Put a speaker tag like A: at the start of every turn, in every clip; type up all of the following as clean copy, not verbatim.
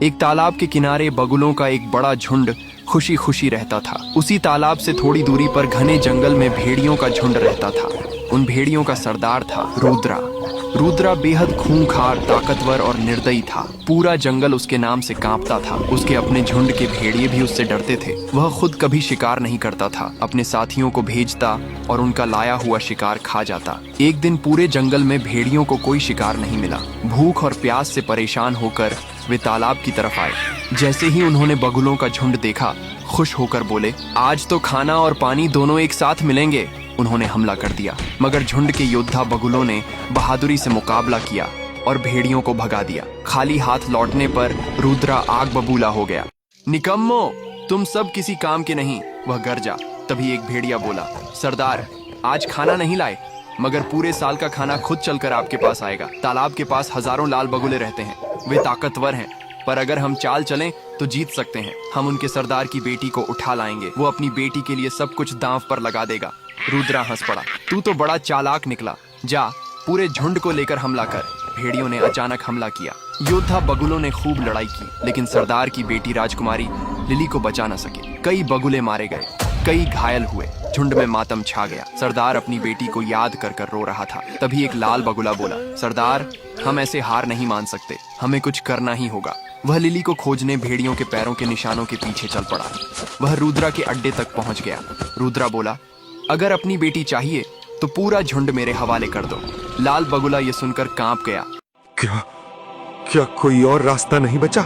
A: एक तालाब के किनारे बगुलों का एक बड़ा झुंड खुशी खुशी रहता था। उसी तालाब से थोड़ी दूरी पर घने जंगल में भेड़ियों का झुंड रहता था। उन भेड़ियों का सरदार था रुद्रा। रुद्रा बेहद खूंखार, ताकतवर और निर्दयी था। पूरा जंगल उसके नाम से कांपता था। उसके अपने झुंड के भेड़िए भी उससे डरते थे। वह खुद कभी शिकार नहीं करता था, अपने साथियों को भेजता और उनका लाया हुआ शिकार खा जाता। एक दिन पूरे जंगल में भेड़ियों को कोई शिकार नहीं मिला। भूख और प्यास से परेशान होकर वे तालाब की तरफ आए। जैसे ही उन्होंने बगुलों का झुंड देखा, खुश होकर बोले, आज तो खाना और पानी दोनों एक साथ मिलेंगे। उन्होंने हमला कर दिया, मगर झुंड के योद्धा बगुलों ने बहादुरी से मुकाबला किया और भेड़ियों को भगा दिया। खाली हाथ लौटने पर रुद्रा आग बबूला हो गया। निकम्मो, तुम सब किसी काम के नहीं, वह गरजा। तभी एक भेड़िया बोला, सरदार, आज खाना नहीं लाए, मगर पूरे साल का खाना खुद चलकर आपके पास आएगा। तालाब के पास हजारों लाल बगुले रहते हैं। वे ताकतवर हैं, पर अगर हम चाल चलें तो जीत सकते हैं। हम उनके सरदार की बेटी को उठा लाएंगे। वो अपनी बेटी के लिए सब कुछ दांव पर लगा देगा। रुद्रा हंस पड़ा, तू तो बड़ा चालाक निकला। जा, पूरे झुंड को लेकर हमला कर। भेड़ियों ने अचानक हमला किया। योद्धा बगुलों ने खूब लड़ाई की, लेकिन सरदार की बेटी राजकुमारी लिली को बचा न सके। कई बगुले मारे गए, कई घायल हुए। झुंड में मातम छा गया। सरदार अपनी बेटी को याद कर कर रो रहा था। तभी एक लाल बगुला बोला, सरदार, हम ऐसे हार नहीं मान सकते, हमें कुछ करना ही होगा। वह लिली को खोजने भेड़ियों के पैरों के निशानों के पीछे चल पड़ा। वह रुद्रा के अड्डे तक पहुंच गया। रुद्रा बोला, अगर अपनी बेटी चाहिए तो पूरा झुंड मेरे हवाले कर दो। लाल बगुला ये सुनकर कांप गया।
B: क्या कोई और रास्ता नहीं बचा?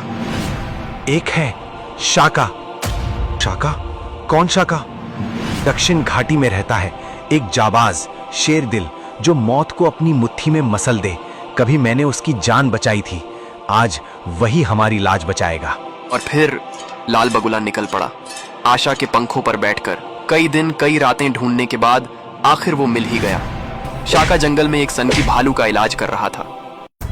C: एक है, शाका।
B: शाका?
C: कौन शाका? दक्षिण घाटी में रहता है एक जाबाज शेर दिल, जो मौत को अपनी मुट्ठी में मसल दे। कभी मैंने उसकी जान बचाई थी, आज वही हमारी लाज बचाएगा।
A: और फिर लाल बगुला निकल पड़ा। आशा के पंखों पर बैठकर कई दिन कई रातें ढूंढने के बाद आखिर वो मिल ही गया। शाका जंगल में एक सनकी भालू का इलाज कर रहा था।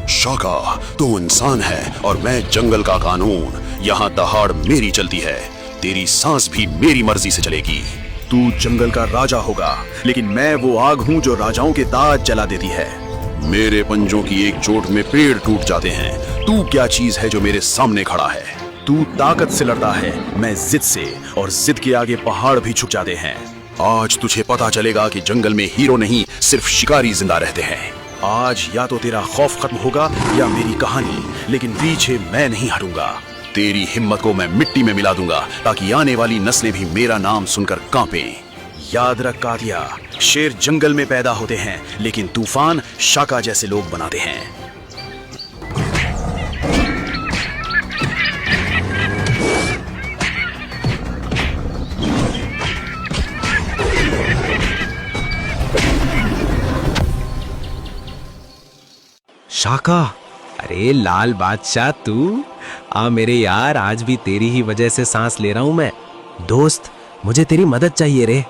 D: शाका, तू इंसान है और मैं जंगल का कानून। यहाँ दहाड़ मेरी चलती है, तेरी सांस भी मेरी मर्जी से चलेगी।
E: तू जंगल का राजा होगा, लेकिन मैं वो आग हूँ जो राजाओं के ताज जला देती है।
D: मेरे पंजों की एक चोट में पेड़ टूट जाते हैं। तू क्या चीज है जो मेरे सामने खड़ा है?
E: तू ताकत से लड़ता है, मैं जिद से, और जिद के आगे पहाड़ भी झुक जाते हैं।
D: आज तुझे पता चलेगा कि जंगल में हीरो नहीं, सिर्फ शिकारी जिंदा रहते हैं।
E: आज या तो तेरा खौफ खत्म होगा या मेरी कहानी, लेकिन पीछे मैं नहीं हटूंगा।
D: तेरी हिम्मत को मैं मिट्टी में मिला दूंगा, ताकि आने वाली नस्लें भी मेरा नाम सुनकर कांपें।
E: याद रख कादिया, शेर जंगल में पैदा होते हैं, लेकिन तूफान शाका जैसे लोग बनाते हैं।
C: शाका, अरे लाल बादशाह तू आ मेरे यार, आज भी तेरी ही वजह से सांस ले रहा हूं मैं। दोस्त, मुझे तेरी मदद चाहिए रे।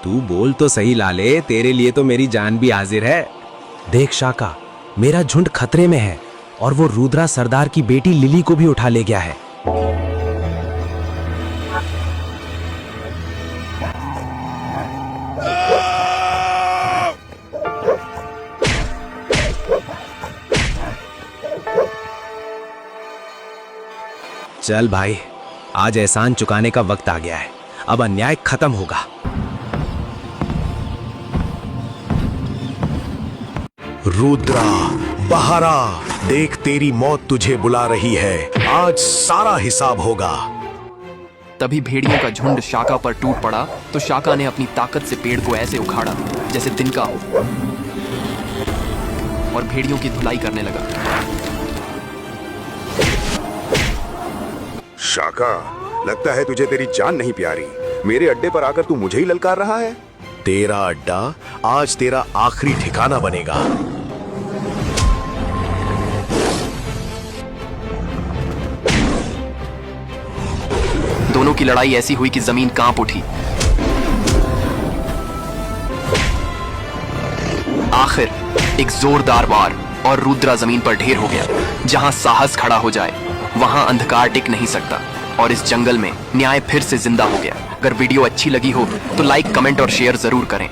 C: तू बोल तो सही लाले, तेरे लिए तो मेरी जान भी हाजिर है। देख शाका, मेरा झुंड खतरे में है और वो रुद्रा सरदार की बेटी लिली को भी उठा ले गया है। चल भाई, आज एहसान चुकाने का वक्त आ गया है। अब अन्याय खत्म होगा।
B: रुद्रा, बहारा, देख तेरी मौत तुझे बुला रही है। आज सारा हिसाब होगा।
A: तभी भेड़ियों का झुंड शाका पर टूट पड़ा तो शाका ने अपनी ताकत से पेड़ को ऐसे उखाड़ा जैसे तिनका हो और भेड़ियों की धुलाई करने लगा।
B: शाका, लगता है तुझे तेरी जान नहीं प्यारी। मेरे अड्डे पर आकर तू मुझे ही ललकार रहा है। तेरा अड्डा आज तेरा आखिरी ठिकाना बनेगा।
A: दोनों की लड़ाई ऐसी हुई कि जमीन कांप उठी। आखिर एक जोरदार वार और रुद्रा जमीन पर ढेर हो गया। जहां साहस खड़ा हो जाए वहां अंधकार टिक नहीं सकता और इस जंगल में न्याय फिर से जिंदा हो गया। अगर वीडियो अच्छी लगी हो तो लाइक, कमेंट और शेयर जरूर करें।